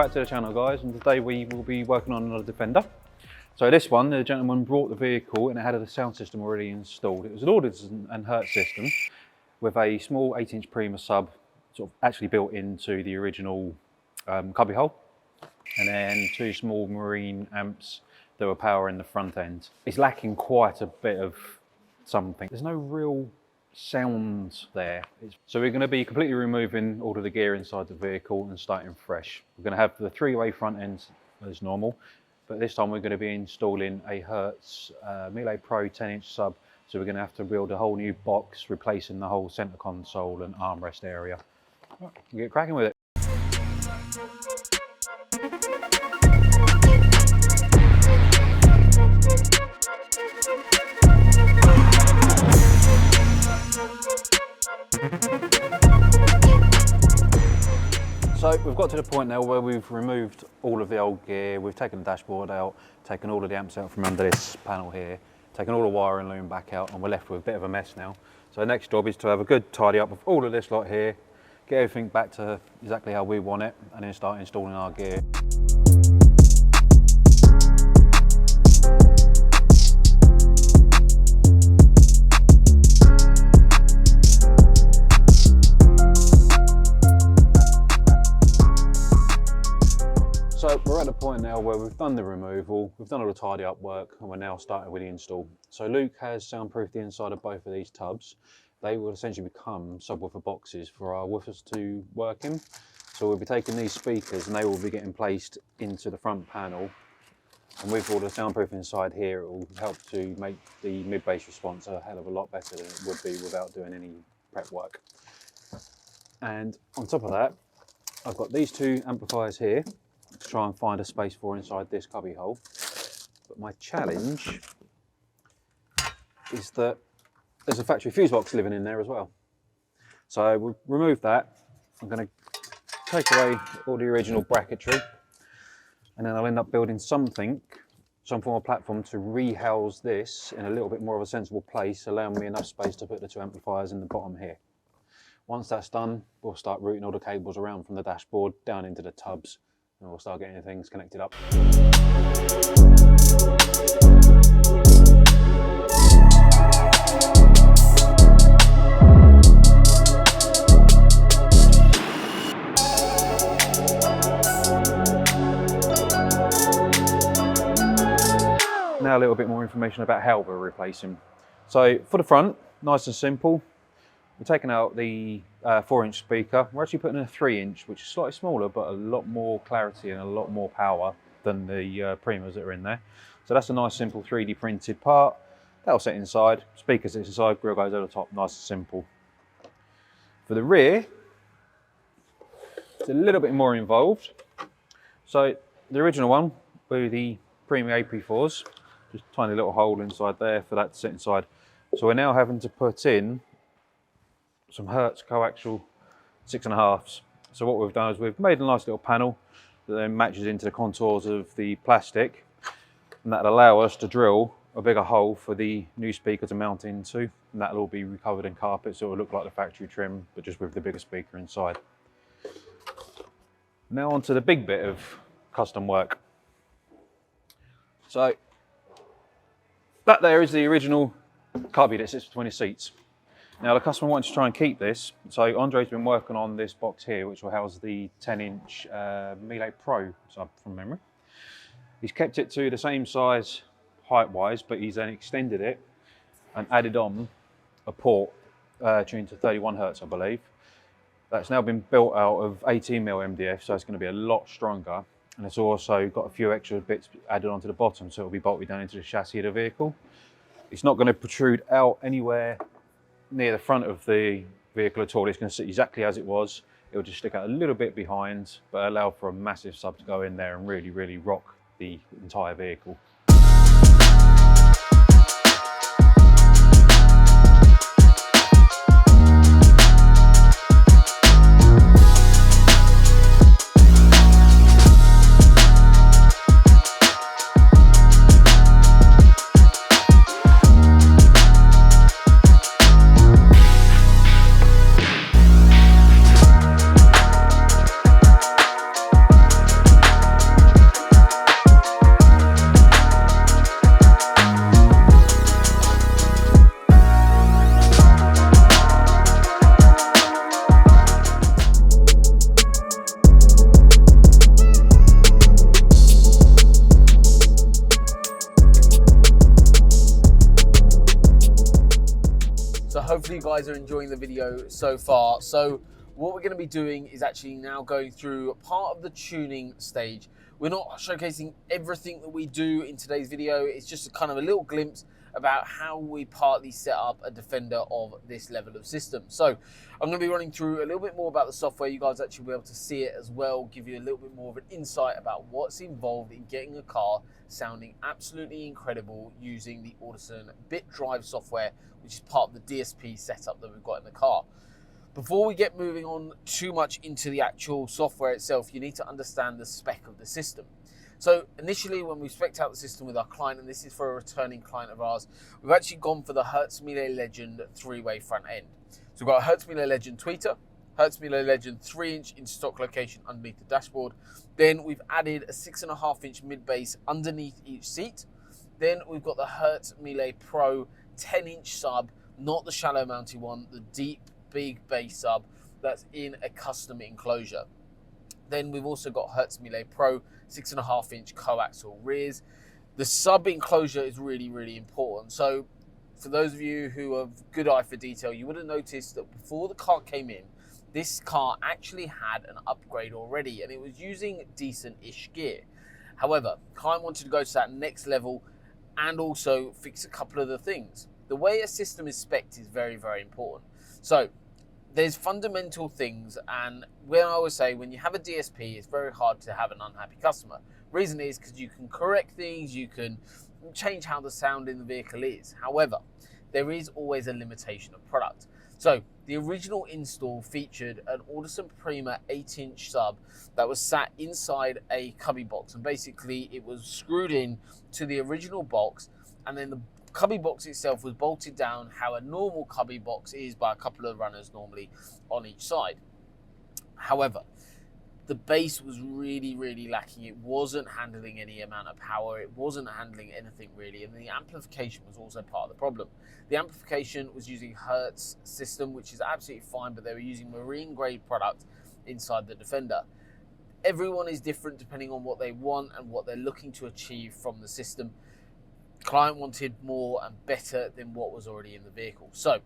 back to the channel, guys, and today we will be working on another Defender. So this one, the gentleman brought the vehicle and it had a sound system already installed. It was an Audis and Hertz system with a small 8-inch Prima sub sort of actually built into the original cubbyhole, and then two small marine amps that were powering the front end. It's lacking quite a bit of something. There's no real sound there. So we're going to be completely removing all of the gear inside the vehicle and starting fresh. We're going to have the three-way front end as normal, but this time we're going to be installing a Hertz Miele Pro 10-inch sub. So we're going to have to build a whole new box, replacing the whole center console and armrest area. Right, we'll get cracking with it. So we've got to the point now where we've removed all of the old gear, we've taken the dashboard out, taken all of the amps out from under this panel here, taken all the wire and loom back out, and we're left with a bit of a mess now. So the next job is to have a good tidy up of all of this lot here, get everything back to exactly how we want it, and then start installing our gear. So we're at the point now where we've done the removal, we've done all the tidy up work, and we're now starting with the install. So Luke has soundproofed the inside of both of these tubs. They will essentially become subwoofer boxes for our woofers to work in. So we'll be taking these speakers and they will be getting placed into the front panel. And with all the soundproofing inside here, it will help to make the mid-bass response a hell of a lot better than it would be without doing any prep work. And on top of that, I've got these two amplifiers here to try and find a space for inside this cubby hole. But my challenge is that there's a factory fuse box living in there as well. So we'll remove that. I'm going to take away all the original bracketry, and then I'll end up building some form of platform to rehouse this in a little bit more of a sensible place, allowing me enough space to put the two amplifiers in the bottom here. Once that's done, we'll start routing all the cables around from the dashboard down into the tubs, and we'll start getting things connected up. Now a little bit more information about how we're replacing. So for the front, nice and simple. We're taking out the 4-inch speaker. We're actually putting in a 3-inch, which is slightly smaller, but a lot more clarity and a lot more power than the Primas that are in there. So that's a nice simple 3D printed part. That'll sit inside, speaker sits inside, grill goes over the top, nice and simple. For the rear, it's a little bit more involved. So the original one with the Prima AP4s, just a tiny little hole inside there for that to sit inside. So we're now having to put in some Hertz coaxial 6.5s. So what we've done is we've made a nice little panel that then matches into the contours of the plastic, and that'll allow us to drill a bigger hole for the new speaker to mount into, and that'll all be recovered in carpet, so it'll look like the factory trim, but just with the bigger speaker inside. Now onto the big bit of custom work. So that there is the original cubby that sits between the seats. Now the customer wanted to try and keep this, so Andre's been working on this box here, which will house the 10-inch Miele Pro sub from memory. He's kept it to the same size height-wise, but he's then extended it and added on a port tuned to 31 Hertz, I believe. That's now been built out of 18mm MDF, so it's going to be a lot stronger. And it's also got a few extra bits added onto the bottom, so it'll be bolted down into the chassis of the vehicle. It's not going to protrude out anywhere near the front of the vehicle at all. It's going to sit exactly as it was. It'll just stick out a little bit behind, but allow for a massive sub to go in there and really, really rock the entire vehicle. guys are enjoying the video so far. So what we're going to be doing is actually now going through part of the tuning stage. We're not showcasing everything that we do in today's video. It's just a kind of a little glimpse about how we partly set up a Defender of this level of system. So I'm going to be running through a little bit more about the software. You guys actually will be able to see it as well, give you a little bit more of an insight about what's involved in getting a car sounding absolutely incredible using the Audison BitDrive software, which is part of the DSP setup that we've got in the car. Before we get moving on too much into the actual software itself, you need to understand the spec of the system. So initially, when we spec'd out the system with our client, and this is for a returning client of ours, we've actually gone for the Hertz Miele Legend 3-way front end. So we've got a Hertz Miele Legend tweeter, Hertz Miele Legend 3-inch in stock location underneath the dashboard. Then we've added a 6.5-inch mid-bass underneath each seat. Then we've got the Hertz Miele Pro 10-inch sub, not the shallow mounted one, the deep, big bass sub that's in a custom enclosure. Then we've also got Hertz Miele Pro 6.5-inch coaxial rears. The sub enclosure is really, really important. So for those of you who have good eye for detail, you would have noticed that before the car came in, this car actually had an upgrade already, and it was using decent-ish gear. However, client wanted to go to that next level and also fix a couple of the things. The way a system is spec'd is very, very important. So there's fundamental things, and when I always say when you have a DSP, it's very hard to have an unhappy customer. Reason is because you can correct things, you can change how the sound in the vehicle is. However, there is always a limitation of product. So the original install featured an Audison Prima 8-inch sub that was sat inside a cubby box, and basically it was screwed in to the original box, and then the cubby box itself was bolted down how a normal cubby box is by a couple of runners normally on each side. However, the bass was really, really lacking. It wasn't handling any amount of power. It wasn't handling anything really. And the amplification was also part of the problem. The amplification was using Hertz system, which is absolutely fine, but they were using marine grade product inside the Defender. Everyone is different depending on what they want and what they're looking to achieve from the system. Client wanted more and better than what was already in the vehicle. So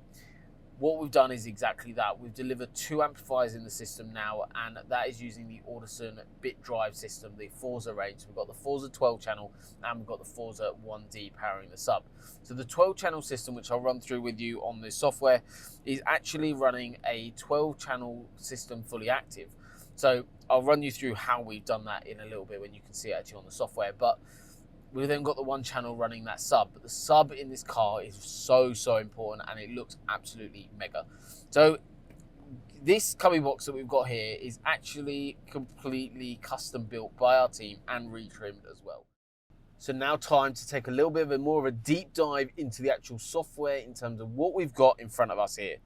what we've done is exactly that. We've delivered 2 amplifiers in the system now, and that is using the Audison BitDrive system, the Forza range. We've got the Forza 12 channel and we've got the Forza 1D powering the sub. So the 12 channel system, which I'll run through with you on this software, is actually running a 12 channel system fully active. So I'll run you through how we've done that in a little bit when you can see it actually on the software. But we've then got the 1 channel running that sub, but the sub in this car is so important, and it looks absolutely mega. So this cubby box that we've got here is actually completely custom built by our team and retrimmed as well. So now time to take a little bit of more of a deep dive into the actual software in terms of what we've got in front of us here.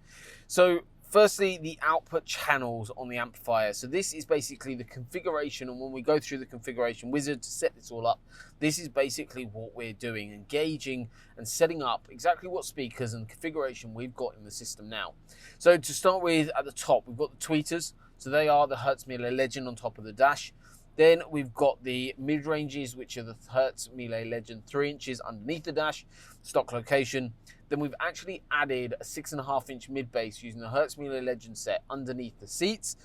So firstly, the output channels on the amplifier. So this is basically the configuration, and when we go through the configuration wizard to set this all up, this is basically what we're doing, engaging and setting up exactly what speakers and configuration we've got in the system now. So to start with, at the top, we've got the tweeters. So they are the Hertz Miele Legend on top of the dash. Then we've got the mid-ranges, which are the Hertz Miele Legend 3 inches underneath the dash, stock location. Then we've actually added a 6.5-inch mid-bass using the Hertz Miele Legend set underneath the seats.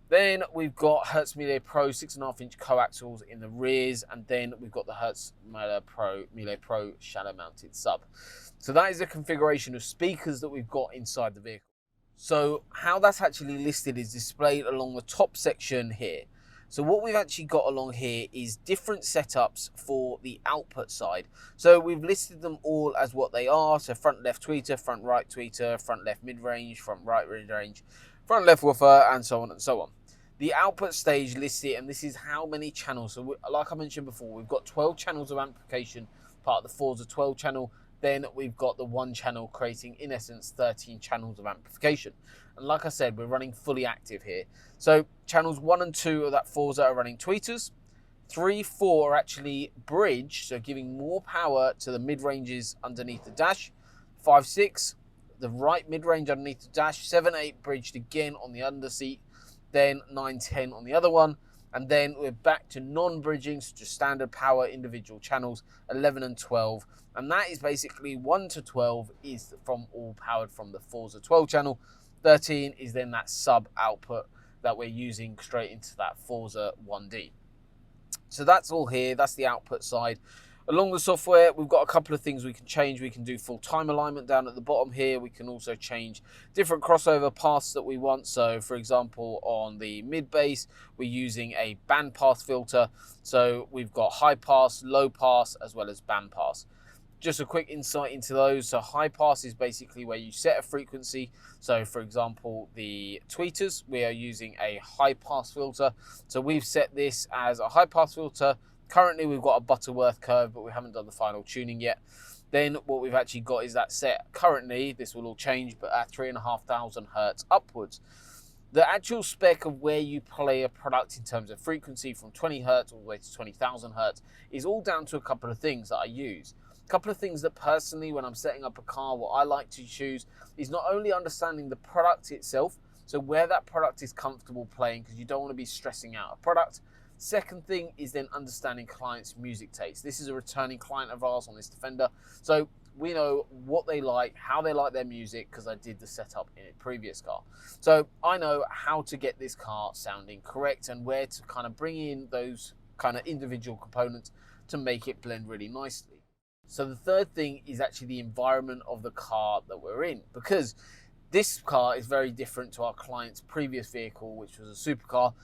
Then we've got Hertz Miele Pro 6.5-inch coaxials in the rears, and then we've got the Hertz Miele Pro shallow mounted sub. So that is the configuration of speakers that we've got inside the vehicle. So how that's actually listed is displayed along the top section here. So what we've actually got along here is different setups for the output side. So we've listed them all as what they are. So front left tweeter, front right tweeter, front left mid-range, front right mid-range, front left woofer, and so on and so on. The output stage lists it, and this is how many channels. So like I mentioned before, we've got 12 channels of amplification, part of the Forza 12 channel. Then we've got the 1 channel creating, in essence, 13 channels of amplification. And like I said, we're running fully active here. So channels 1 and 2 of that Forza are running tweeters. 3, 4 are actually bridge, so giving more power to the mid-ranges underneath the dash. 5, 6, the right mid-range underneath the dash. 7, 8 bridged again on the under seat. Then 9, 10 on the other one. And then we're back to non-bridging, so just standard power individual channels, 11 and 12. And that is basically 1 to 12 is from all powered from the Forza 12 channel. 13 is then that sub output that we're using straight into that Forza 1D. So that's all here, that's the output side. Along the software, we've got a couple of things we can change. We can do full time alignment down at the bottom here. We can also change different crossover paths that we want. So for example, on the mid bass, we're using a bandpass filter. So we've got high pass, low pass, as well as bandpass. Just a quick insight into those. So high pass is basically where you set a frequency. So for example, the tweeters, we are using a high pass filter. So we've set this as a high pass filter. Currently we've got a Butterworth curve, but we haven't done the final tuning yet. Then what we've actually got is that set currently, this will all change, but at 3,500 hertz upwards. The actual spec of where you play a product in terms of frequency from 20 hertz all the way to 20,000 hertz is all down to a couple of things that I use. A couple of things that personally, when I'm setting up a car, what I like to choose is not only understanding the product itself, so where that product is comfortable playing, because you don't want to be stressing out a product. Second thing is then understanding clients' music taste. This is a returning client of ours on this Defender. So we know what they like, how they like their music, because I did the setup in a previous car. So I know how to get this car sounding correct and where to kind of bring in those kind of individual components to make it blend really nicely. So the third thing is actually the environment of the car that we're in, because this car is very different to our client's previous vehicle, which was a supercar.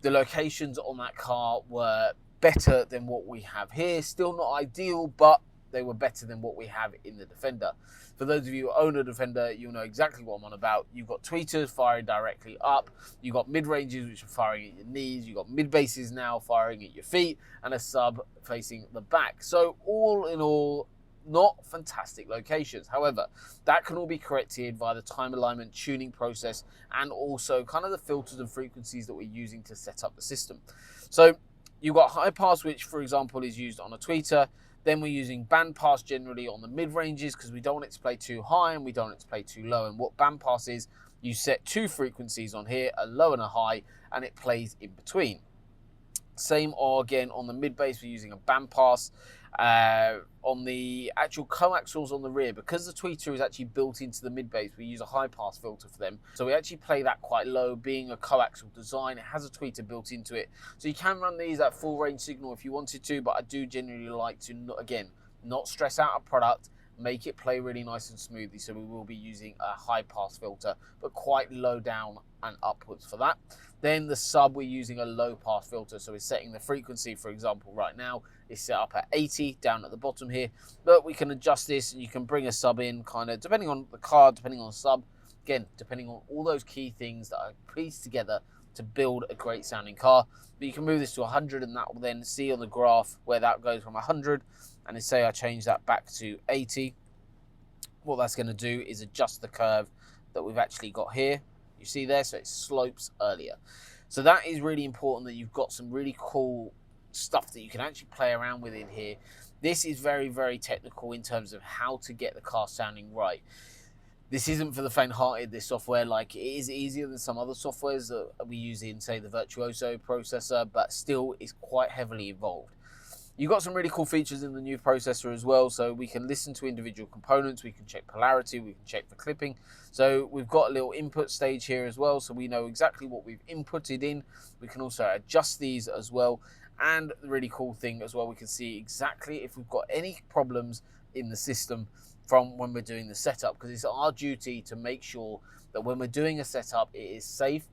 The locations on that car were better than what we have here. Still not ideal, but they were better than what we have in the Defender. For those of you who own a Defender, you'll know exactly what I'm on about. You've got tweeters firing directly up. You've got mid-ranges, which are firing at your knees. You've got mid-basses now firing at your feet, and a sub facing the back. So all in all, not fantastic locations. However, that can all be corrected via the time alignment tuning process and also kind of the filters and frequencies that we're using to set up the system. So you've got high pass, which for example is used on a tweeter. Then we're using band pass generally on the mid ranges because we don't want it to play too high and we don't want it to play too low. And what band pass is, you set two frequencies on here, a low and a high, and it plays in between. Same or again on the mid bass, we're using a band pass. On the actual coaxials on the rear, because the tweeter is actually built into the mid bass, we use a high pass filter for them. So we actually play that quite low, being a coaxial design. It has a tweeter built into it. So you can run these at full range signal if you wanted to, but I do generally like to, not stress out a product, make it play really nice and smoothly. So we will be using a high pass filter, but quite low down and upwards for that. Then the sub, we're using a low pass filter. So we're setting the frequency, for example, right now is set up at 80 down at the bottom here, but we can adjust this and you can bring a sub in kind of depending on the car, depending on the sub, again, depending on all those key things that are pieced together to build a great sounding car. But you can move this to 100 and that will then see on the graph where that goes from 100. And say I change that back to 80. What that's going to do is adjust the curve that we've actually got here. You see there, so it slopes earlier. So that is really important, that you've got some really cool stuff that you can actually play around with in here. This is very, very technical in terms of how to get the car sounding right. This isn't for the faint-hearted, this software. Like, it is easier than some other softwares that we use in, say, the Virtuoso processor, but still is quite heavily involved. You've got some really cool features in the new processor as well, so we can listen to individual components, we can check polarity, we can check for clipping. So we've got a little input stage here as well, so we know exactly what we've inputted in. We can also adjust these as well. And the really cool thing as well, we can see exactly if we've got any problems in the system from when we're doing the setup, because it's our duty to make sure that when we're doing a setup, it is safe,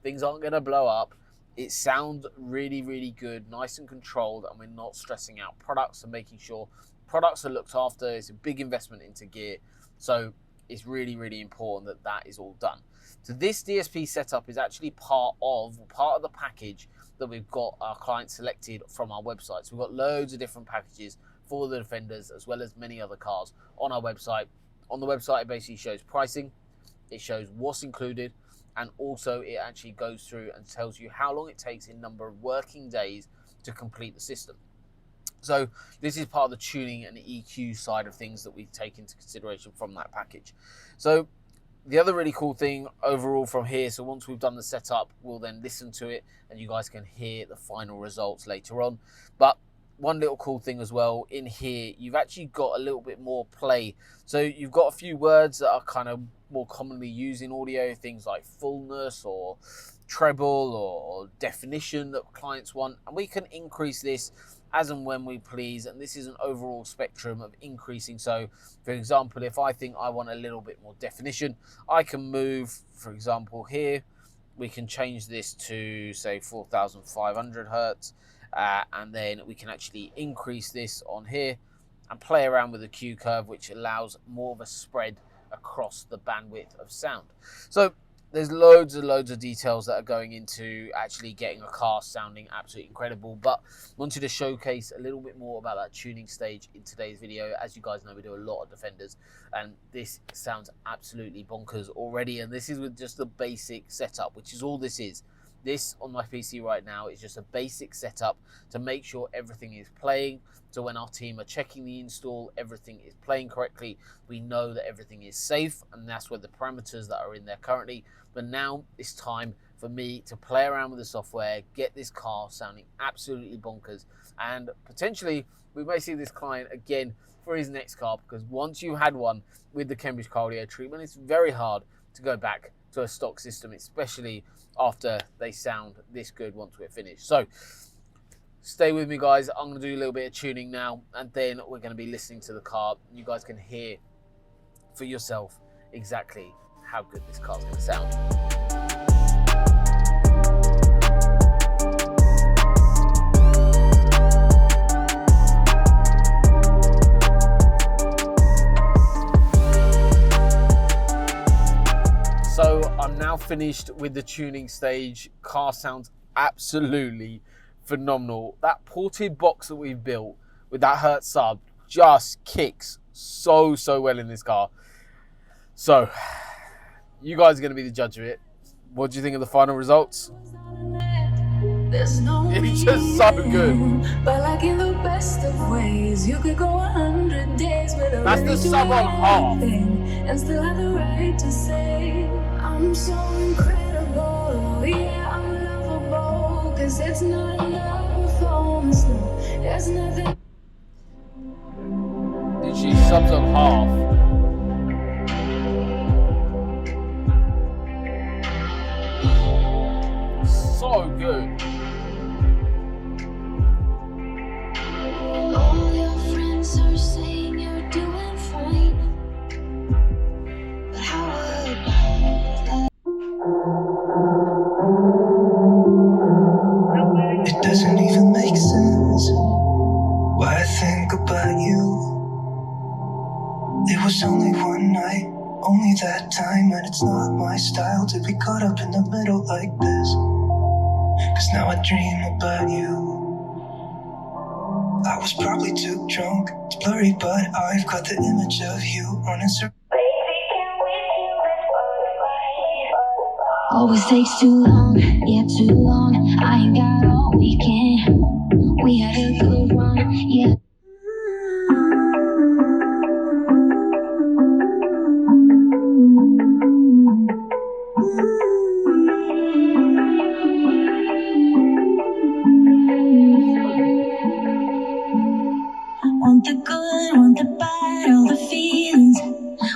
things aren't going to blow up, it sounds really, really good, nice and controlled, and we're not stressing out products and making sure products are looked after. It's a big investment into gear, so it's really, really important that that is all done. So this DSP setup is actually part of the package that we've got our client selected from our website. So we've got loads of different packages for the Defenders as well as many other cars on our website. On the website, it basically shows pricing, it shows what's included, and also it actually goes through and tells you how long it takes in number of working days to complete the system. So this is part of the tuning and EQ side of things that we take into consideration from that package. So The other really cool thing overall from here, so once we've done the setup, we'll then listen to it and you guys can hear the final results later on. But one little cool thing as well, in here, you've actually got a little bit more play. So you've got a few words that are kind of more commonly used in audio, things like fullness or treble or definition that clients want. And we can increase this as and when we please, and this is an overall spectrum of increasing. So for example, if I think I want a little bit more definition, I can move, for example, here we can change this to say 4,500 hertz, and then we can actually increase this on here and play around with the Q curve, which allows more of a spread across the bandwidth of sound. So there's loads and loads of details that are going into actually getting a car sounding absolutely incredible, but wanted to showcase a little bit more about that tuning stage in today's video. As you guys know, we do a lot of Defenders, and this sounds absolutely bonkers already, and this is with just the basic setup, which is all this is. This on my PC right now is just a basic setup to make sure everything is playing. So when our team are checking the install, everything is playing correctly. We know that everything is safe, and that's where the parameters that are in there currently. But now it's time for me to play around with the software, get this car sounding absolutely bonkers, and potentially we may see this client again for his next car, because once you had one with the Cambridge car audio treatment, it's very hard to go back to a stock system, especially after they sound this good once we're finished. So stay with me, guys. I'm going to do a little bit of tuning now, and then we're going to be listening to the car. You guys can hear for yourself exactly how good this car's going to sound. So I'm now finished with the tuning stage. Car sounds absolutely phenomenal. That ported box that we've built with that Hertz sub just kicks so well in this car. So you guys are going to be the judge of it. What do you think of the final results? It's just so good. But like in the best of ways, you could go 100 days without That's the sub on half. and still have the right to say I'm so incredible. Yeah, I'm lovable, 'cause it's not enough on slow. There's nothing. And she subs on half. So good. All your friends are saying you're doing fine, but how about it doesn't even make sense why I think about you. It was only one night, only that time, and it's not my style to be caught up in the middle like this. 'Cause now I dream about you. I was probably too drunk, it's blurry, but I've got the image of you running circles. always takes too long, yeah, too long. I ain't got all weekend. We had a good run, yeah. Want the good, want the bad, all the feelings.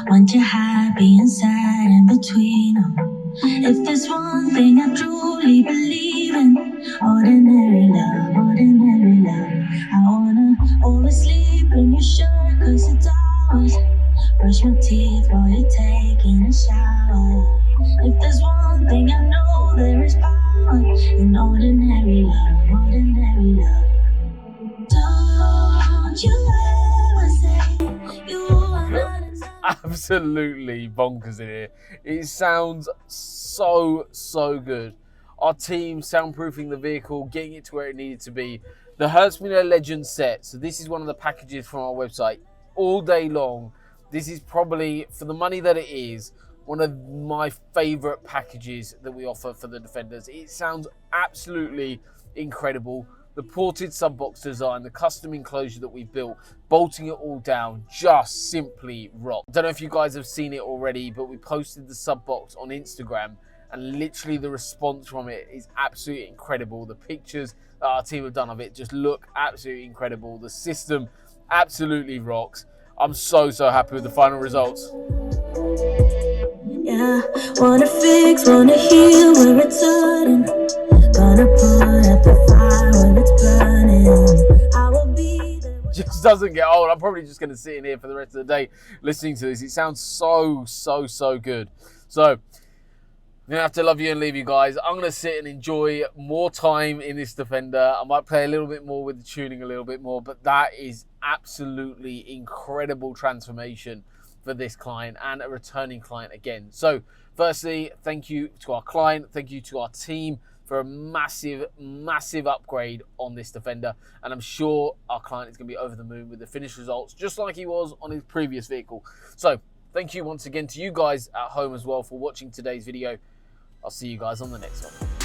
Want you happy and sad in between them. If there's one thing I truly believe in, ordinary love, ordinary love. I wanna oversleep in your shirt 'cause it's ours. Brush my teeth while you're taking a shower. If there's one thing I know, there is power in ordinary love, ordinary love. Don't you ever say you are not enough. Absolutely bonkers in here. It sounds so good. Our team soundproofing the vehicle, getting it to where it needed to be. The Hertzmüller Legend set. So this is one of the packages from our website. All day long. This is probably, for the money that it is, one of my favorite packages that we offer for the Defenders. It sounds absolutely incredible. the ported sub box design, the custom enclosure that we built, bolting it all down, just simply rock. I don't know if you guys have seen it already, but we posted the sub box on Instagram, and literally the response from it is absolutely incredible. The pictures that our team have done of it just look absolutely incredible. The system absolutely rocks. I'm so happy with the final results. Yeah, wanna fix, wanna heal where it's hurting. Gonna put out the fire when it's burning. I will be there. Just doesn't get old. I'm probably just going to sit in here for the rest of the day listening to this. It sounds so good. So I'm going to have to love you and leave you guys. I'm going to sit and enjoy more time in this Defender. I might play a little bit more with the tuning a little bit more, but that is absolutely incredible transformation for this client and a returning client again. So firstly, thank you to our client. Thank you to our team for a massive upgrade on this Defender, and I'm sure our client is going to be over the moon with the finished results, just like he was on his previous vehicle. So thank you once again to you guys at home as well for watching today's video. I'll see you guys on the next one.